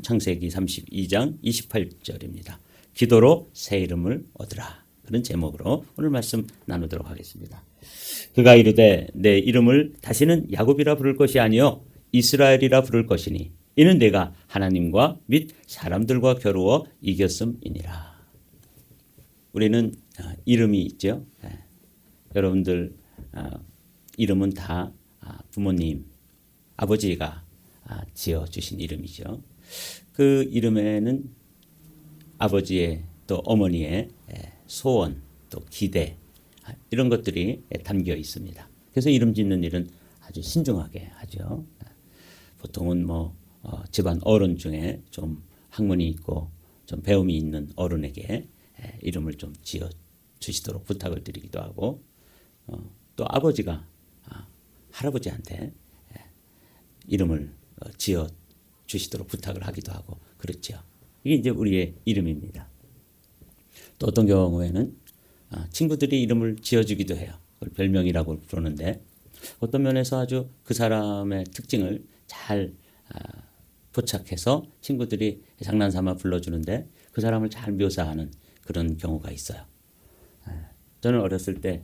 창세기 32장 28절입니다. 기도로 새 이름을 얻으라. 그런 제목으로 오늘 말씀 나누도록 하겠습니다. 그가 이르되 내 이름을 다시는 야곱이라 부를 것이 아니요 이스라엘이라 부를 것이니 이는 내가 하나님과 및 사람들과 겨루어 이겼음이니라. 우리는 이름이 있죠. 여러분들 이름은 다 부모님, 아버지가 지어주신 이름이죠. 그 이름에는 아버지의 또 어머니의 소원, 또 기대 이런 것들이 담겨 있습니다. 그래서 이름 짓는 일은 아주 신중하게 하죠. 보통은 집안 어른 중에 좀 학문이 있고 좀 배움이 있는 어른에게 이름을 좀 지어 주시도록 부탁을 드리기도 하고, 또 아버지가 할아버지한테 이름을 지어 주시도록 부탁을 하기도 하고 그렇죠. 이게 이제 우리의 이름입니다. 또 어떤 경우에는 친구들이 이름을 지어주기도 해요. 그걸 별명이라고 부르는데, 어떤 면에서 아주 그 사람의 특징을 잘 포착해서 친구들이 장난삼아 불러주는데 그 사람을 잘 묘사하는 그런 경우가 있어요. 저는 어렸을 때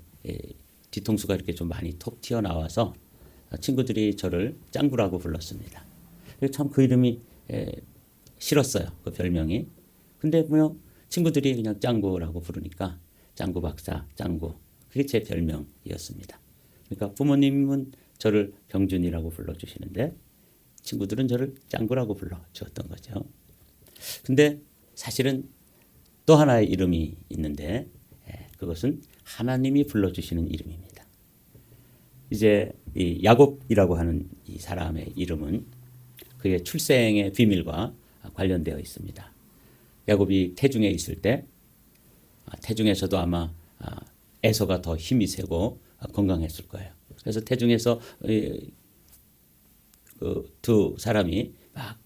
뒤통수가 이렇게 좀 많이 톡 튀어나와서 친구들이 저를 짱구라고 불렀습니다. 참 그 이름이 싫었어요. 그 별명이. 근데 친구들이 그냥 짱구라고 부르니까 짱구 박사, 짱구. 그게 제 별명이었습니다. 그러니까 부모님은 저를 병준이라고 불러주시는데 친구들은 저를 짱구라고 불러주었던 거죠. 근데 사실은 또 하나의 이름이 있는데 그것은 하나님이 불러주시는 이름입니다. 이제 이 야곱이라고 하는 이 사람의 이름은 그의 출생의 비밀과 관련되어 있습니다. 야곱이 태중에 있을 때 태중에서도 아마 에서가 더 힘이 세고 건강했을 거예요. 그래서 태중에서 그 두 사람이 막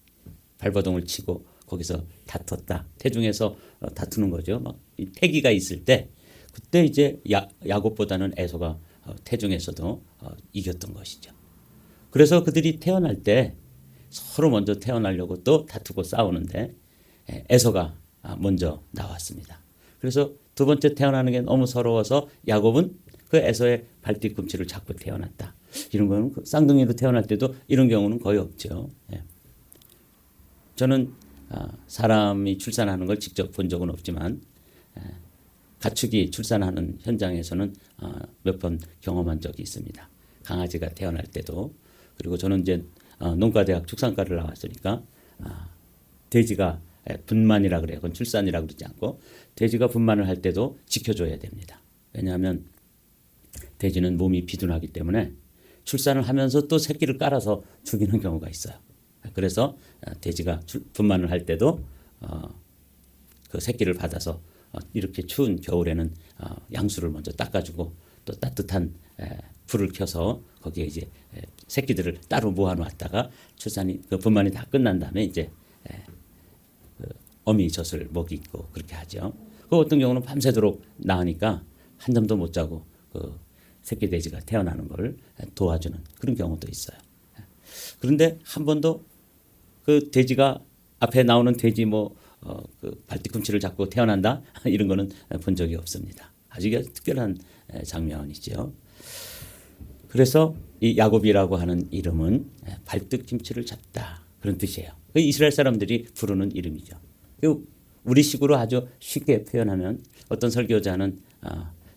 발버둥을 치고 거기서 다퉜다. 태중에서 다투는 거죠. 막 패기가 있을 때 그때 이제 야곱보다는 에서가 태중에서도 이겼던 것이죠. 그래서 그들이 태어날 때 서로 먼저 태어나려고 또 다투고 싸우는데 에서가 먼저 나왔습니다. 그래서 두 번째 태어나는 게 너무 서러워서 야곱은 그 에서의 발뒤꿈치를 잡고 태어났다. 이런 거는 쌍둥이로 태어날 때도 이런 경우는 거의 없죠. 저는 사람이 출산하는 걸 직접 본 적은 없지만 가축이 출산하는 현장에서는 몇 번 경험한 적이 있습니다. 강아지가 태어날 때도. 그리고 저는 이제 농가대학 축산과를 나왔으니까 돼지가 분만이라 그래요. 그건 출산이라 그러지 않고 돼지가 분만을 할 때도 지켜줘야 됩니다. 왜냐하면 돼지는 몸이 비둔하기 때문에 출산을 하면서 또 새끼를 깔아서 죽이는 경우가 있어요. 그래서 돼지가 분만을 할 때도 그 새끼를 받아서 이렇게 추운 겨울에는 양수를 먼저 닦아주고 또 따뜻한 불을 켜서 거기에 이제 새끼들을 따로 모아놓았다가 출산이 그 분만이 다 끝난 다음에 이제 그 어미젖을 먹이고 그렇게 하죠. 그 어떤 경우는 밤새도록 낳으니까 한 잠도 못 자고 그 새끼 돼지가 태어나는 걸 도와주는 그런 경우도 있어요. 그런데 한 번도 그 돼지가 앞에 나오는 돼지 그 발뒤꿈치를 잡고 태어난다 이런 거는 본 적이 없습니다. 아주 특별한 장면이죠. 그래서 이 야곱이라고 하는 이름은 발뒤꿈치를 잡다 그런 뜻이에요. 이스라엘 사람들이 부르는 이름이죠. 우리식으로 아주 쉽게 표현하면 어떤 설교자는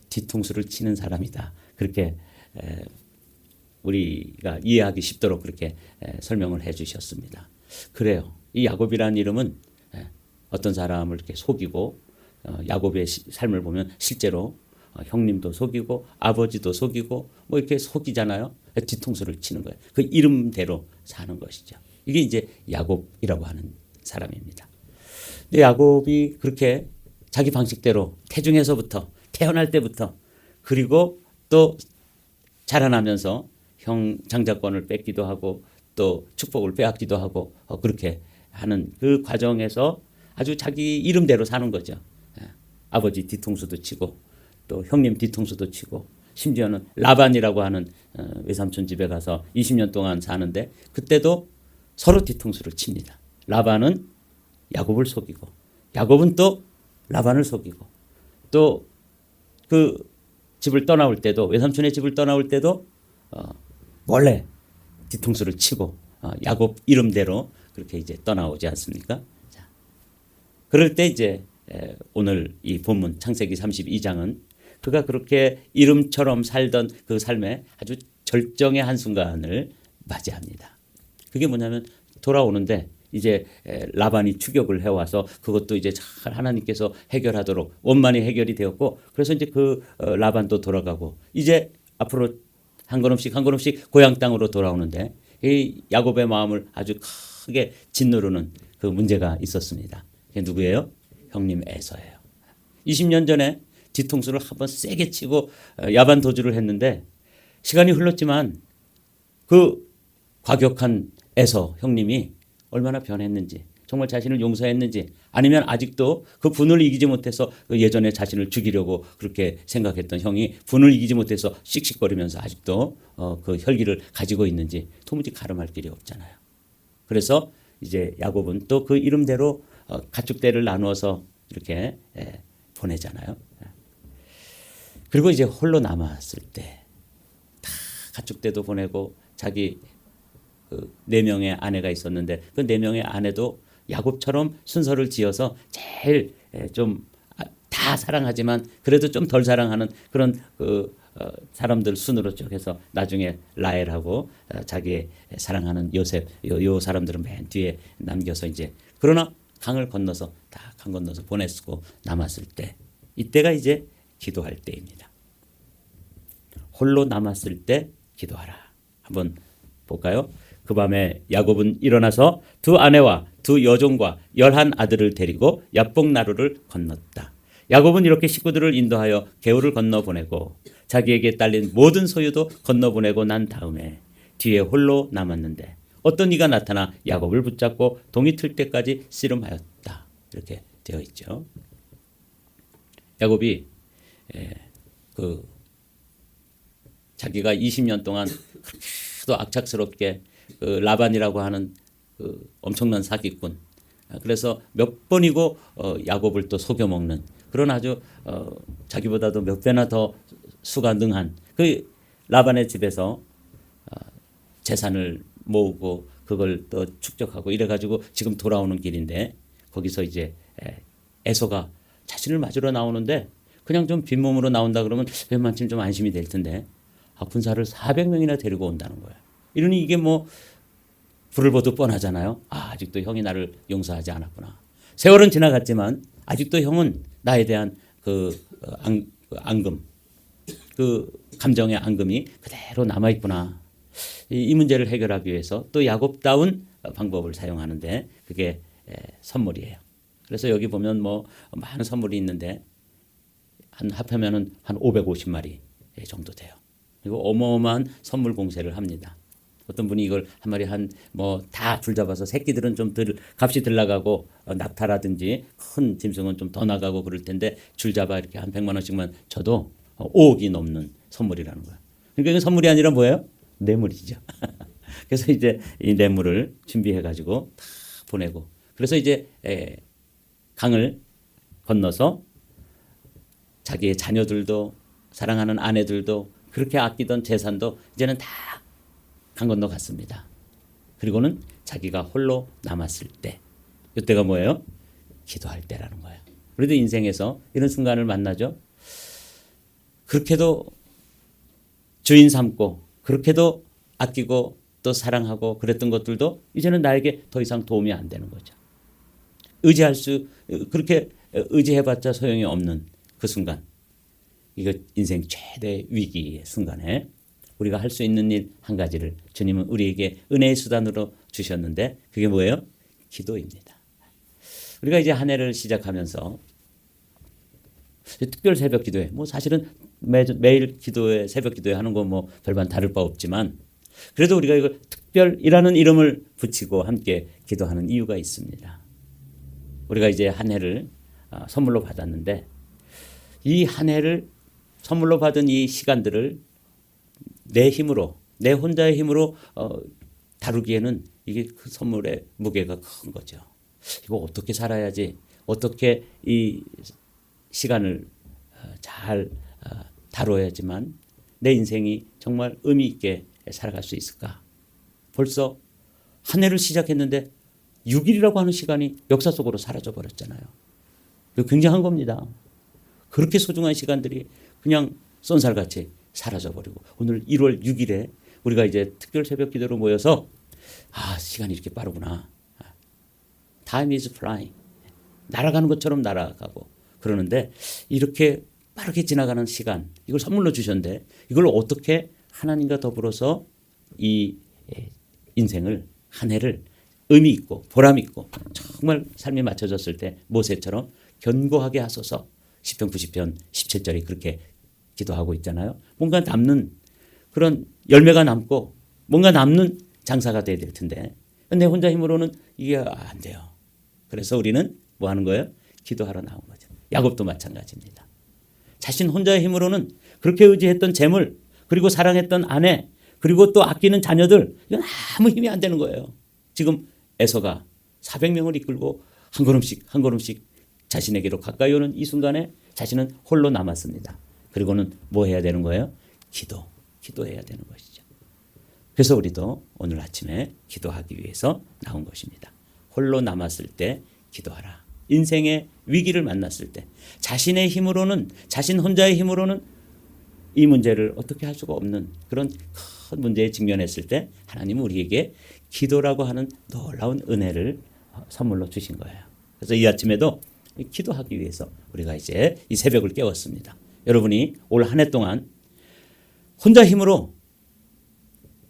뒤통수를 치는 사람이다 그렇게 우리가 이해하기 쉽도록 그렇게 설명을 해주셨습니다. 그래요. 이 야곱이라는 이름은 어떤 사람을 이렇게 속이고 야곱의 삶을 보면 실제로 형님도 속이고 아버지도 속이고 이렇게 속이잖아요. 뒤통수를 치는 거예요. 그 이름대로 사는 것이죠. 이게 이제 야곱이라고 하는 사람입니다. 근데 야곱이 그렇게 자기 방식대로 태중에서부터 태어날 때부터 그리고 또 자라나면서 형 장자권을 뺏기도 하고 또 축복을 빼앗기도 하고 그렇게 하는 그 과정에서 아주 자기 이름대로 사는 거죠. 아버지 뒤통수도 치고 또 형님 뒤통수도 치고 심지어는 라반이라고 하는 외삼촌 집에 가서 20년 동안 사는데 그때도 서로 뒤통수를 칩니다. 라반은 야곱을 속이고 야곱은 또 라반을 속이고 또 그 집을 떠나올 때도 외삼촌의 집을 떠나올 때도 몰래 뒤통수를 치고 야곱 이름대로 그렇게 이제 떠나오지 않습니까? 자, 그럴 때 이제 오늘 이 본문 창세기 32장은 그가 그렇게 이름처럼 살던 그 삶의 아주 절정의 한순간을 맞이합니다. 그게 뭐냐면 돌아오는데 이제 라반이 추격을 해와서 그것도 이제 잘 하나님께서 해결하도록 원만히 해결이 되었고 그래서 이제 그 라반도 돌아가고 이제 앞으로 한 걸음씩 한 걸음씩 고향 땅으로 돌아오는데 이 야곱의 마음을 아주 크게 짓누르는 그 문제가 있었습니다. 그게 누구예요? 형님 에서예요. 20년 전에 뒤통수를 한번 세게 치고 야반 도주를 했는데 시간이 흘렀지만 그 과격한 에서 형님이 얼마나 변했는지 정말 자신을 용서했는지 아니면 아직도 그 분을 이기지 못해서 그 예전에 자신을 죽이려고 그렇게 생각했던 형이 분을 이기지 못해서 씩씩거리면서 아직도 그 혈기를 가지고 있는지 도무지 가름할 길이 없잖아요. 그래서 이제 야곱은 또 그 이름대로 가축대를 나누어서 이렇게 보내잖아요. 그리고 이제 홀로 남았을 때 다 가축대도 보내고 자기 그 4명의 아내가 있었는데 그 4명의 아내도 야곱처럼 순서를 지어서 제일 좀 다 사랑하지만 그래도 좀 덜 사랑하는 그런 그 사람들 순으로 쭉 해서 나중에 라헬하고 자기의 사랑하는 요셉 요 사람들은 맨 뒤에 남겨서 이제 그러나 강을 건너서 다 강 건너서 보냈고 남았을 때 이때가 이제 기도할 때입니다. 홀로 남았을 때 기도하라. 한번 볼까요? 그 밤에 야곱은 일어나서 두 아내와 두 여종과 11 아들을 데리고 야복 나루를 건넜다. 야곱은 이렇게 식구들을 인도하여 개울을 건너보내고 자기에게 딸린 모든 소유도 건너보내고 난 다음에 뒤에 홀로 남았는데 어떤 이가 나타나 야곱을 붙잡고 동이 틀 때까지 씨름하였다. 이렇게 되어 있죠. 야곱이 그 자기가 20년 동안 그렇게도 악착스럽게 그 라반이라고 하는 그 엄청난 사기꾼. 그래서 몇 번이고 야곱을 또 속여먹는 그런 아주 자기보다도 몇 배나 더 수가 능한 그 라반의 집에서 재산을 모으고 그걸 또 축적하고 이래가지고 지금 돌아오는 길인데 거기서 이제 에서가 자신을 맞으러 나오는데 그냥 좀 빈몸으로 나온다 그러면 웬만큼 좀 안심이 될 텐데 군사를 400명이나 데리고 온다는 거예요. 이러니 이게 뭐 불을 보듯 뻔하잖아요. 아직도 형이 나를 용서하지 않았구나. 세월은 지나갔지만 아직도 형은 나에 대한 그 앙금, 그 감정의 앙금이 그대로 남아있구나. 이 문제를 해결하기 위해서 또 야곱다운 방법을 사용하는데 그게 선물이에요. 그래서 여기 보면 뭐 많은 선물이 있는데 합하면은 한 550마리 정도 돼요. 그리고 어마어마한 선물 공세를 합니다. 어떤 분이 이걸 한 마리 한 뭐 다 줄 잡아서 새끼들은 좀 값이 들 나가고 낙타라든지 큰 짐승은 좀 더 나가고 그럴 텐데 줄 잡아 이렇게 한 100만 원씩만 줘도 5억이 넘는 선물이라는 거예요. 그러니까 이건 선물이 아니라 뭐예요? 뇌물이죠. 그래서 이제 이 뇌물을 준비해 가지고 다 보내고 그래서 이제 강을 건너서 자기의 자녀들도 사랑하는 아내들도 그렇게 아끼던 재산도 이제는 다 강 건너 갔습니다. 그리고는 자기가 홀로 남았을 때 이때가 뭐예요? 기도할 때라는 거예요. 우리도 인생에서 이런 순간을 만나죠. 그렇게도 주인 삼고 그렇게도 아끼고 또 사랑하고 그랬던 것들도 이제는 나에게 더 이상 도움이 안 되는 거죠. 그렇게 의지해봤자 소용이 없는 그 순간, 이거 인생 최대 위기의 순간에 우리가 할 수 있는 일 한 가지를 주님은 우리에게 은혜의 수단으로 주셨는데 그게 뭐예요? 기도입니다. 우리가 이제 한 해를 시작하면서 특별 새벽 기도회, 뭐 사실은 매일 기도회, 새벽 기도회 하는 거 뭐 별반 다를 바 없지만 그래도 우리가 이걸 특별이라는 이름을 붙이고 함께 기도하는 이유가 있습니다. 우리가 이제 한 해를 선물로 받았는데 이 한 해를 선물로 받은 이 시간들을 내 힘으로, 내 혼자의 힘으로 다루기에는 이게 그 선물의 무게가 큰 거죠. 이거 어떻게 살아야지, 어떻게 이 시간을 잘 다뤄야지만 내 인생이 정말 의미 있게 살아갈 수 있을까. 벌써 한 해를 시작했는데 6일이라고 하는 시간이 역사 속으로 사라져 버렸잖아요. 이거 굉장한 겁니다. 그렇게 소중한 시간들이 그냥 쏜살같이 사라져 버리고, 오늘 1월 6일에 우리가 이제 특별 새벽 기도로 모여서 시간이 이렇게 빠르구나. Time is flying. 날아가는 것처럼 날아가고 그러는데, 이렇게 빠르게 지나가는 시간, 이걸 선물로 주셨는데 이걸 어떻게 하나님과 더불어서 이 인생을, 한 해를 의미 있고 보람 있고 정말 삶이 맞춰졌을 때 모세처럼 견고하게 하소서. 시편 90편 17절이 그렇게 기도하고 있잖아요. 뭔가 남는 그런 열매가 남고 뭔가 남는 장사가 돼야 될 텐데 내 혼자 힘으로는 이게 안 돼요. 그래서 우리는 뭐 하는 거예요? 기도하러 나온 거죠. 야곱도 마찬가지입니다. 자신 혼자의 힘으로는 그렇게 의지했던 재물, 그리고 사랑했던 아내, 그리고 또 아끼는 자녀들, 이건 아무 힘이 안 되는 거예요. 지금 에서가 400명을 이끌고 한 걸음씩 한 걸음씩 자신에게로 가까이 오는 이 순간에 자신은 홀로 남았습니다. 그리고는 뭐 해야 되는 거예요? 기도해야 되는 것이죠. 그래서 우리도 오늘 아침에 기도하기 위해서 나온 것입니다. 홀로 남았을 때 기도하라. 인생의 위기를 만났을 때 자신의 힘으로는, 자신 혼자의 힘으로는 이 문제를 어떻게 할 수가 없는 그런 큰 문제에 직면했을 때 하나님은 우리에게 기도라고 하는 놀라운 은혜를 선물로 주신 거예요. 그래서 이 아침에도 기도하기 위해서 우리가 이제 이 새벽을 깨웠습니다. 여러분이 올 한 해 동안 혼자 힘으로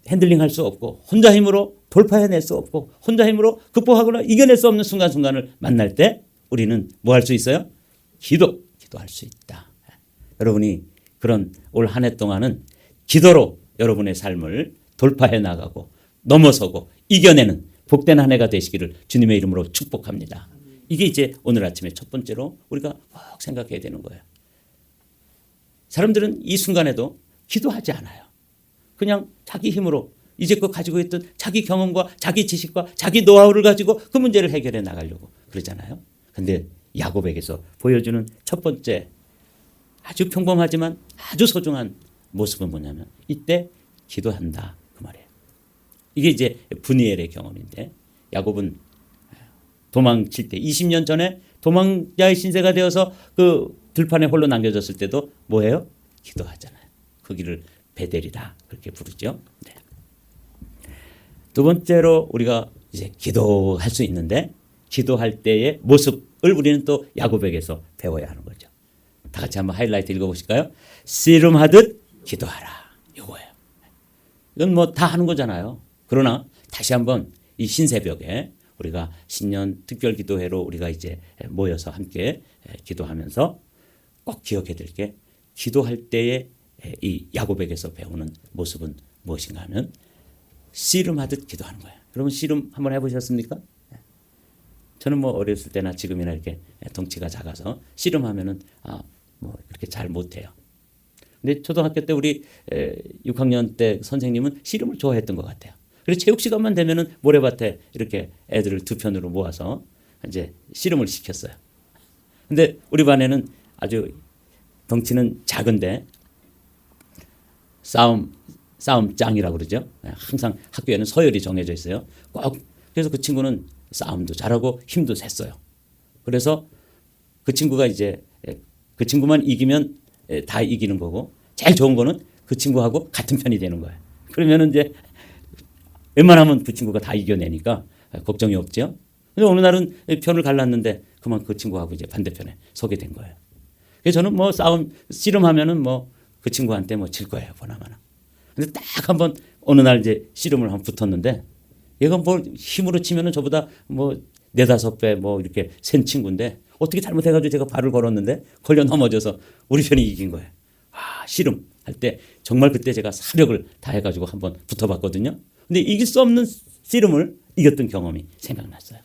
핸들링할 수 없고, 혼자 힘으로 돌파해낼 수 없고, 혼자 힘으로 극복하거나 이겨낼 수 없는 순간순간을 만날 때 우리는 뭐 할 수 있어요? 기도할 수 있다. 여러분이 그런 올 한 해 동안은 기도로 여러분의 삶을 돌파해 나가고 넘어서고 이겨내는 복된 한 해가 되시기를 주님의 이름으로 축복합니다. 이게 이제 오늘 아침에 첫 번째로 우리가 꼭 생각해야 되는 거예요. 사람들은 이 순간에도 기도하지 않아요. 그냥 자기 힘으로 이제껏 가지고 있던 자기 경험과 자기 지식과 자기 노하우를 가지고 그 문제를 해결해 나가려고 그러잖아요. 그런데 야곱에게서 보여주는 첫 번째 아주 평범하지만 아주 소중한 모습은 뭐냐면 이때 기도한다 그 말이에요. 이게 이제 브니엘의 경험인데, 야곱은 도망칠 때 20년 전에 도망자의 신세가 되어서 그 들판에 홀로 남겨졌을 때도 뭐예요? 기도하잖아요. 거기를 베델이다 그렇게 부르죠. 네. 두 번째로 우리가 이제 기도할 수 있는데, 기도할 때의 모습을 우리는 또 야곱에게서 배워야 하는 거죠. 다 같이 한번 하이라이트 읽어보실까요? 씨름하듯 기도하라. 이거예요. 이건 뭐 다 하는 거잖아요. 그러나 다시 한번 이 신새벽에 우리가 신년 특별 기도회로 우리가 이제 모여서 함께 기도하면서 꼭 기억해야 될 게, 기도할 때의 이 야곱에게서 배우는 모습은 무엇인가 하면 씨름하듯 기도하는 거예요. 여러분 씨름 한번 해보셨습니까? 저는 뭐 어렸을 때나 지금이나 이렇게 덩치가 작아서 씨름하면은 뭐 이렇게 잘 못해요. 근데 초등학교 때 우리 6학년 때 선생님은 씨름을 좋아했던 것 같아요. 그래서 체육 시간만 되면은 모래밭에 이렇게 애들을 두 편으로 모아서 이제 씨름을 시켰어요. 근데 우리 반에는 아주 덩치는 작은데 싸움 짱이라고 그러죠. 항상 학교에는 서열이 정해져 있어요. 꼭 그래서 그 친구는 싸움도 잘하고 힘도 셌어요. 그래서 그 친구가 이제 그 친구만 이기면 다 이기는 거고, 제일 좋은 거는 그 친구하고 같은 편이 되는 거예요. 그러면은 이제 웬만하면 그 친구가 다 이겨내니까 걱정이 없죠. 근데 어느 날은 편을 갈랐는데 그만 그 친구하고 이제 반대편에 서게 된 거예요. 그래서 저는 뭐 씨름하면은 뭐 그 친구한테 뭐 질 거예요, 보나마나. 근데 딱 한번 어느 날 이제 씨름을 한번 붙었는데, 얘가 뭐 힘으로 치면은 저보다 뭐 4-5배 뭐 이렇게 센 친구인데 어떻게 잘못해가지고 제가 발을 걸었는데 걸려 넘어져서 우리 편이 이긴 거예요. 씨름 할 때 정말 그때 제가 사력을 다해가지고 한번 붙어봤거든요. 근데 이길 수 없는 씨름을 이겼던 경험이 생각났어요.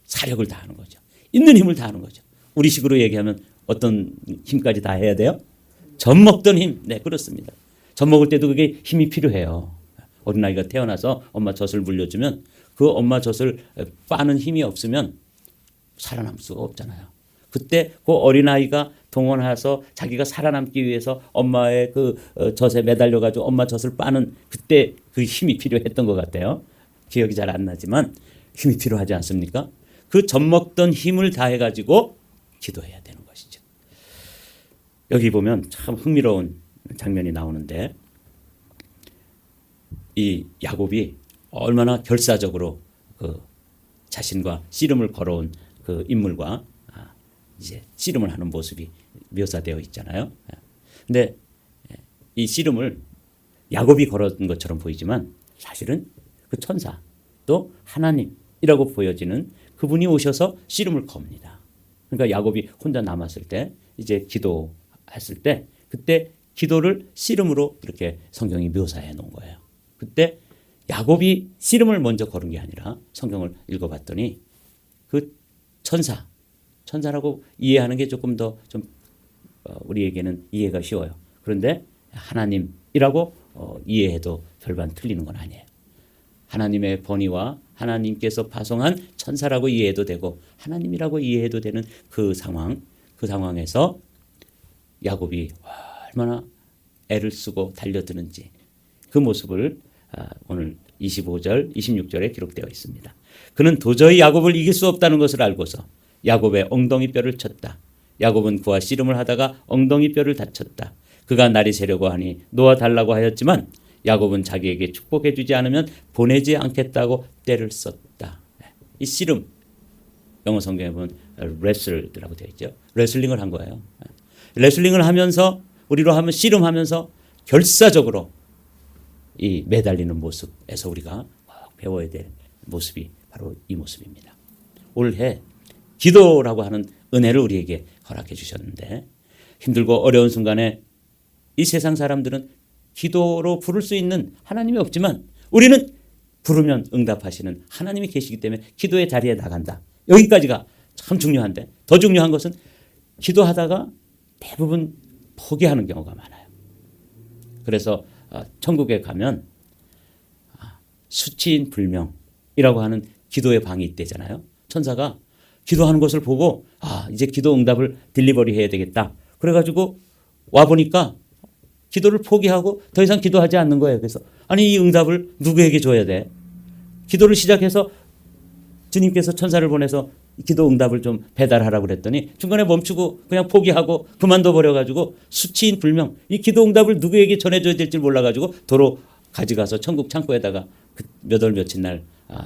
사력을 다하는 거죠. 있는 힘을 다하는 거죠. 우리식으로 얘기하면 어떤 힘까지 다 해야 돼요? 젖 먹던 힘. 네, 그렇습니다. 젖 먹을 때도 그게 힘이 필요해요. 어린아이가 태어나서 엄마 젖을 물려주면 그 엄마 젖을 빠는 힘이 없으면 살아남을 수가 없잖아요. 그때 그 어린아이가 동원해서 자기가 살아남기 위해서 엄마의 그 젖에 매달려 가지고 엄마 젖을 빠는 그때 그 힘이 필요했던 것 같아요. 기억이 잘 안 나지만 힘이 필요하지 않습니까? 그 젖 먹던 힘을 다해 가지고 기도해야 되는 것이죠. 여기 보면 참 흥미로운 장면이 나오는데 이 야곱이 얼마나 결사적으로 그 자신과 씨름을 걸어온 그 인물과 이제 씨름을 하는 모습이 묘사되어 있잖아요. 근데 이 씨름을 야곱이 걸었던 것처럼 보이지만 사실은 그 천사 또 하나님이라고 보여지는 그분이 오셔서 씨름을 겁니다. 그러니까 야곱이 혼자 남았을 때 이제 기도했을 때 그때 기도를 씨름으로 이렇게 성경이 묘사해 놓은 거예요. 그때 야곱이 씨름을 먼저 걸은 게 아니라 성경을 읽어봤더니 그 천사라고 이해하는 게 조금 더 좀 우리에게는 이해가 쉬워요. 그런데 하나님이라고 이해해도 별반 틀리는 건 아니에요. 하나님의 번위와 하나님께서 파송한 천사라고 이해해도 되고 하나님이라고 이해해도 되는 그 상황에서 야곱이 얼마나 애를 쓰고 달려드는지 그 모습을 오늘 25절, 26절에 기록되어 있습니다. 그는 도저히 야곱을 이길 수 없다는 것을 알고서 야곱의 엉덩이 뼈를 쳤다. 야곱은 그와 씨름을 하다가 엉덩이 뼈를 다쳤다. 그가 날이 새려고 하니 놓아달라고 하였지만 야곱은 자기에게 축복해 주지 않으면 보내지 않겠다고 떼를 썼다. 이 씨름, 영어 성경에 보면 레슬이라고 되어 있죠. 레슬링을 한 거예요. 레슬링을 하면서 우리로 하면 씨름하면서 결사적으로 이 매달리는 모습에서 우리가 배워야 될 모습이 바로 이 모습입니다. 올해 기도라고 하는 은혜를 우리에게 허락해 주셨는데 힘들고 어려운 순간에 이 세상 사람들은 기도로 부를 수 있는 하나님이 없지만 우리는 부르면 응답하시는 하나님이 계시기 때문에 기도의 자리에 나간다. 여기까지가 참 중요한데 더 중요한 것은 기도하다가 대부분 포기하는 경우가 많아요. 그래서 천국에 가면 수치인 불명이라고 하는 기도의 방이 있대잖아요. 천사가 기도하는 것을 보고 이제 기도 응답을 딜리버리 해야 되겠다. 그래가지고 와보니까 기도를 포기하고 더 이상 기도하지 않는 거예요. 그래서 아니 이 응답을 누구에게 줘야 돼? 기도를 시작해서 주님께서 천사를 보내서 기도 응답을 좀 배달하라고 그랬더니 중간에 멈추고 그냥 포기하고 그만둬 버려가지고 수치인 불명 이 기도 응답을 누구에게 전해줘야 될지 몰라가지고 도로 가져가서 천국 창고에다가 몇 월 며칠 날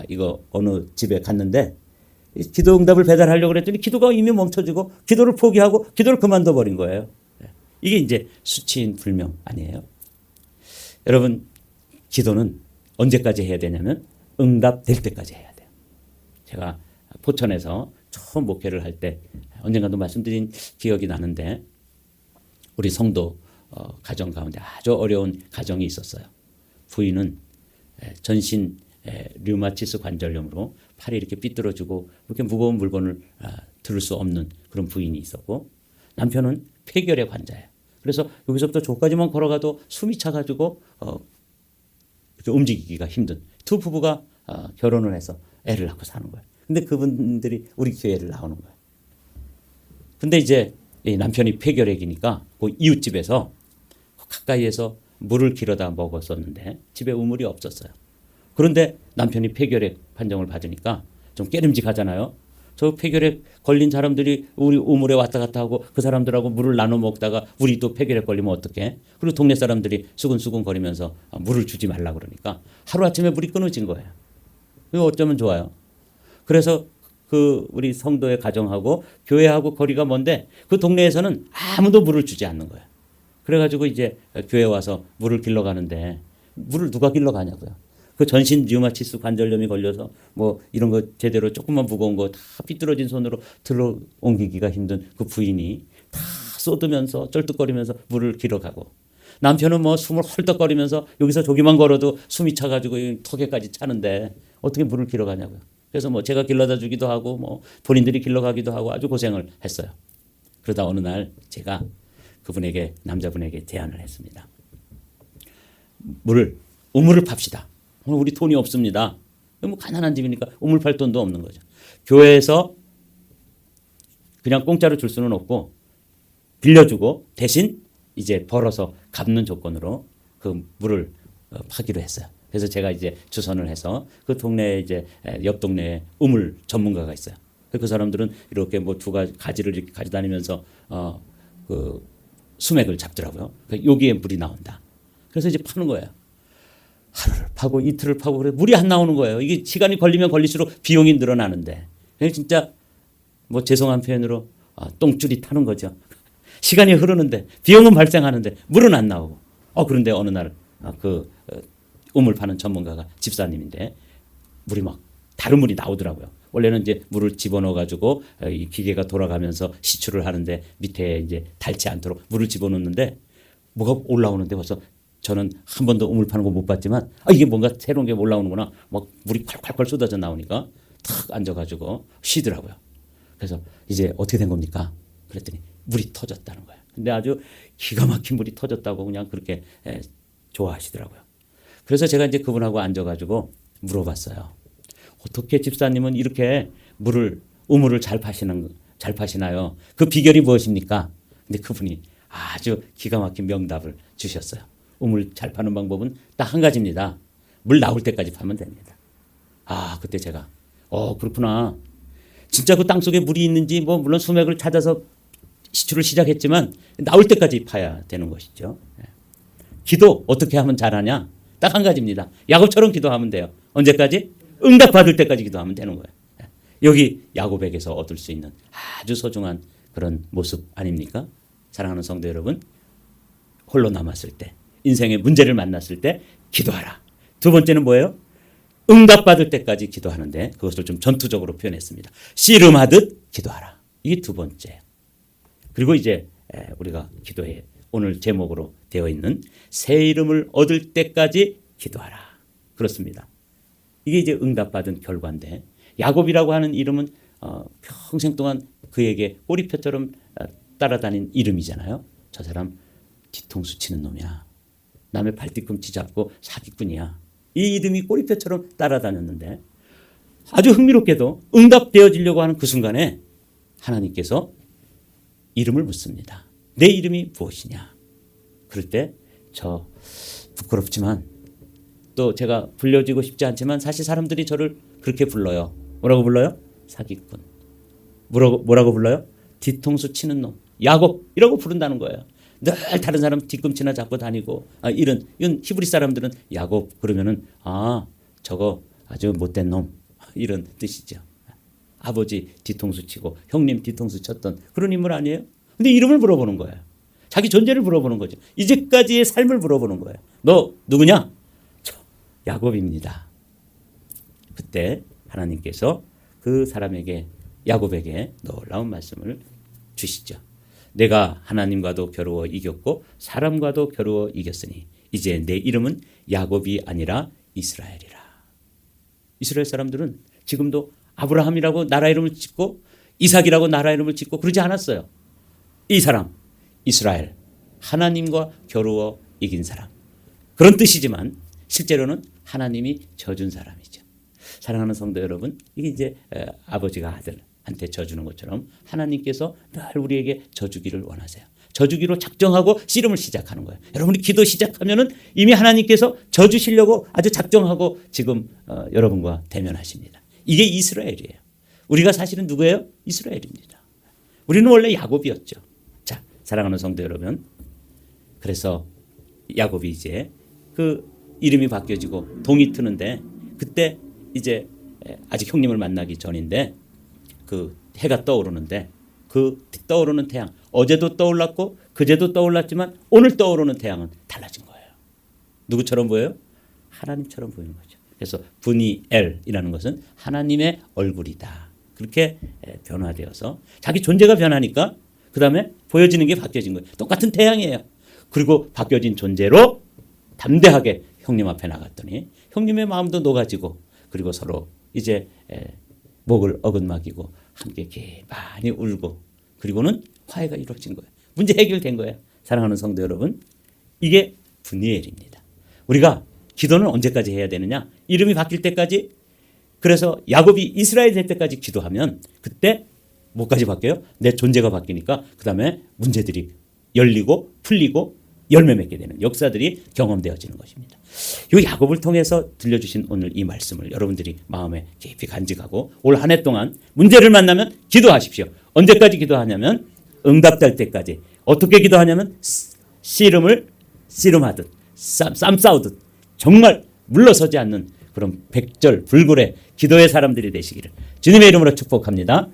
이거 어느 집에 갔는데 기도 응답을 배달하려고 그랬더니 기도가 이미 멈춰지고 기도를 포기하고 기도를 그만둬 버린 거예요. 이게 이제 수치인 불명 아니에요? 여러분 기도는 언제까지 해야 되냐면 응답될 때까지 해야 돼요. 제가 포천에서 처음 목회를 할 때 언젠가도 말씀드린 기억이 나는데 우리 성도 가정 가운데 아주 어려운 가정이 있었어요. 부인은 전신 류마티스 관절염으로 팔이 이렇게 삐뚤어지고 이렇게 무거운 물건을 들을 수 없는 그런 부인이 있었고 남편은 폐결의 환자예요. 그래서 여기서부터 저까지만 걸어가도 숨이 차가지고 이렇게 움직이기가 힘든 두 부부가 결혼을 해서 애를 낳고 사는 거예요. 근데 그분들이 우리 교회를 나오는 거예요. 근데 이제 남편이 폐결핵이니까 그 이웃집에서 가까이에서 물을 길어다 먹었었는데 집에 우물이 없었어요. 그런데 남편이 폐결핵 판정을 받으니까 좀 깨름직하잖아요. 저 폐결핵 걸린 사람들이 우리 우물에 왔다 갔다 하고 그 사람들하고 물을 나눠 먹다가 우리도 폐결핵 걸리면 어떡해? 그리고 동네 사람들이 수근수근 거리면서 물을 주지 말라 그러니까 하루아침에 물이 끊어진 거예요. 이거 어쩌면 좋아요. 그래서 그 우리 성도의 가정하고 교회하고 거리가 먼데 그 동네에서는 아무도 물을 주지 않는 거예요. 그래가지고 이제 교회 와서 물을 길러 가는데 물을 누가 길러 가냐고요. 그 전신 류마티스 관절염이 걸려서 뭐 이런 거 제대로 조금만 무거운 거 다 삐뚤어진 손으로 들어 옮기기가 힘든 그 부인이 다 쏟으면서 쩔뚝거리면서 물을 길어 가고 남편은 뭐 숨을 헐떡거리면서 여기서 저기만 걸어도 숨이 차가지고 턱에까지 차는데 어떻게 물을 길어 가냐고요. 그래서 뭐 제가 길러다 주기도 하고 뭐 본인들이 길러 가기도 하고 아주 고생을 했어요. 그러다 어느 날 제가 그분에게 남자분에게 제안을 했습니다. 우물을 팝시다. 우리 돈이 없습니다. 뭐 가난한 집이니까 우물 팔 돈도 없는 거죠. 교회에서 그냥 공짜로 줄 수는 없고 빌려주고 대신 이제 벌어서 갚는 조건으로 그 물을 파기로 했어요. 그래서 제가 이제 주선을 해서 그 동네에 이제 옆 동네에 우물 전문가가 있어요. 그 사람들은 이렇게 뭐 두 가지를 이렇게 가져다니면서 그 수맥을 잡더라고요. 여기에 물이 나온다. 그래서 이제 파는 거예요. 하루를 파고 이틀을 파고 그래 물이 안 나오는 거예요. 이게 시간이 걸리면 걸릴수록 비용이 늘어나는데 진짜 뭐 죄송한 표현으로 똥줄이 타는 거죠. 시간이 흐르는데 비용은 발생하는데 물은 안 나오고 그런데 어느 날 그 우물 파는 전문가가 집사님인데 물이 막 다른 물이 나오더라고요. 원래는 이제 물을 집어넣어 가지고 이 기계가 돌아가면서 시추를 하는데 밑에 이제 닳지 않도록 물을 집어넣는데 뭐가 올라오는데 벌써 저는 한 번도 우물 파는 거 못 봤지만 이게 뭔가 새로운 게 올라오는구나. 막 물이 콸콸콸 쏟아져 나오니까 탁 앉아가지고 쉬더라고요. 그래서 이제 어떻게 된 겁니까? 그랬더니 물이 터졌다는 거예요. 근데 아주 기가 막힌 물이 터졌다고 그냥 그렇게 좋아하시더라고요. 그래서 제가 이제 그분하고 앉아가지고 물어봤어요. 어떻게 집사님은 이렇게 우물을 잘 파시나요? 그 비결이 무엇입니까? 근데 그분이 아주 기가 막힌 명답을 주셨어요. 우물 잘 파는 방법은 딱 한 가지입니다. 물 나올 때까지 파면 됩니다. 그때 제가 그렇구나. 진짜 그 땅속에 물이 있는지 뭐 물론 수맥을 찾아서 시추를 시작했지만 나올 때까지 파야 되는 것이죠. 기도 어떻게 하면 잘하냐? 딱 한 가지입니다. 야곱처럼 기도하면 돼요. 언제까지? 응답받을 때까지 기도하면 되는 거예요. 여기 야곱에게서 얻을 수 있는 아주 소중한 그런 모습 아닙니까? 사랑하는 성도 여러분, 홀로 남았을 때, 인생의 문제를 만났을 때 기도하라. 두 번째는 뭐예요? 응답받을 때까지 기도하는데 그것을 좀 전투적으로 표현했습니다. 씨름하듯 기도하라. 이게 두 번째. 그리고 이제 우리가 기도해 오늘 제목으로 되어 있는 새 이름을 얻을 때까지 기도하라. 그렇습니다. 이게 이제 응답받은 결과인데 야곱이라고 하는 이름은 평생 동안 그에게 꼬리표처럼 따라다닌 이름이잖아요. 저 사람 뒤통수 치는 놈이야. 남의 발뒤꿈치 잡고 사기꾼이야. 이 이름이 꼬리표처럼 따라다녔는데 아주 흥미롭게도 응답되어지려고 하는 그 순간에 하나님께서 이름을 묻습니다. 내 이름이 무엇이냐? 그럴 때 저 부끄럽지만 또 제가 불려지고 싶지 않지만 사실 사람들이 저를 그렇게 불러요. 뭐라고 불러요? 사기꾼. 뭐라고 불러요? 뒤통수 치는 놈. 야곱이라고 부른다는 거예요. 늘 다른 사람 뒤꿈치나 잡고 다니고 이런 히브리 사람들은 야곱 그러면은 저거 아주 못된 놈 이런 뜻이죠. 아버지 뒤통수 치고 형님 뒤통수 쳤던 그런 인물 아니에요? 근데 이름을 물어보는 거예요. 자기 존재를 물어보는 거죠. 이제까지의 삶을 물어보는 거예요. 너 누구냐? 저 야곱입니다. 그때 하나님께서 그 사람에게 야곱에게 놀라운 말씀을 주시죠. 내가 하나님과도 겨루어 이겼고 사람과도 겨루어 이겼으니 이제 내 이름은 야곱이 아니라 이스라엘이라. 이스라엘 사람들은 지금도 아브라함이라고 나라 이름을 짓고 이삭이라고 나라 이름을 짓고 그러지 않았어요. 이 사람 이스라엘 하나님과 겨루어 이긴 사람 그런 뜻이지만 실제로는 하나님이 져준 사람이죠. 사랑하는 성도 여러분, 이게 이제 아버지가 아들한테 져주는 것처럼 하나님께서 늘 우리에게 져주기를 원하세요. 져주기로 작정하고 씨름을 시작하는 거예요. 여러분이 기도 시작하면은 이미 하나님께서 져주시려고 아주 작정하고 지금 여러분과 대면하십니다. 이게 이스라엘이에요. 우리가 사실은 누구예요? 이스라엘입니다. 우리는 원래 야곱이었죠. 자, 사랑하는 성도 여러분, 그래서 야곱이 이제 그 이름이 바뀌어지고 동이 트는데 그때 이제 아직 형님을 만나기 전인데 그 해가 떠오르는데 그 떠오르는 태양 어제도 떠올랐고 그제도 떠올랐지만 오늘 떠오르는 태양은 달라진 거예요. 누구처럼 보여요? 하나님처럼 보이는 거죠. 그래서 브니엘이라는 것은 하나님의 얼굴이다. 그렇게 변화되어서 자기 존재가 변하니까 그 다음에 보여지는 게 바뀌어진 거예요. 똑같은 태양이에요. 그리고 바뀌어진 존재로 담대하게 형님 앞에 나갔더니 형님의 마음도 녹아지고 그리고 서로 이제 목을 어긋막이고 함께 많이 울고 그리고는 화해가 이루어진 거예요. 문제 해결된 거예요. 사랑하는 성도 여러분, 이게 브니엘입니다. 우리가 기도는 언제까지 해야 되느냐? 이름이 바뀔 때까지 그래서 야곱이 이스라엘 될 때까지 기도하면 그때 뭐까지 바뀌어요? 내 존재가 바뀌니까 그 다음에 문제들이 열리고 풀리고 열매 맺게 되는 역사들이 경험되어지는 것입니다. 이 야곱을 통해서 들려주신 오늘 이 말씀을 여러분들이 마음에 깊이 간직하고 올 한 해 동안 문제를 만나면 기도하십시오. 언제까지 기도하냐면 응답될 때까지. 어떻게 기도하냐면 씨름을 씨름하듯 쌈 싸우듯 정말 물러서지 않는 그런 백절 불굴의 기도의 사람들이 되시기를 주님의 이름으로 축복합니다.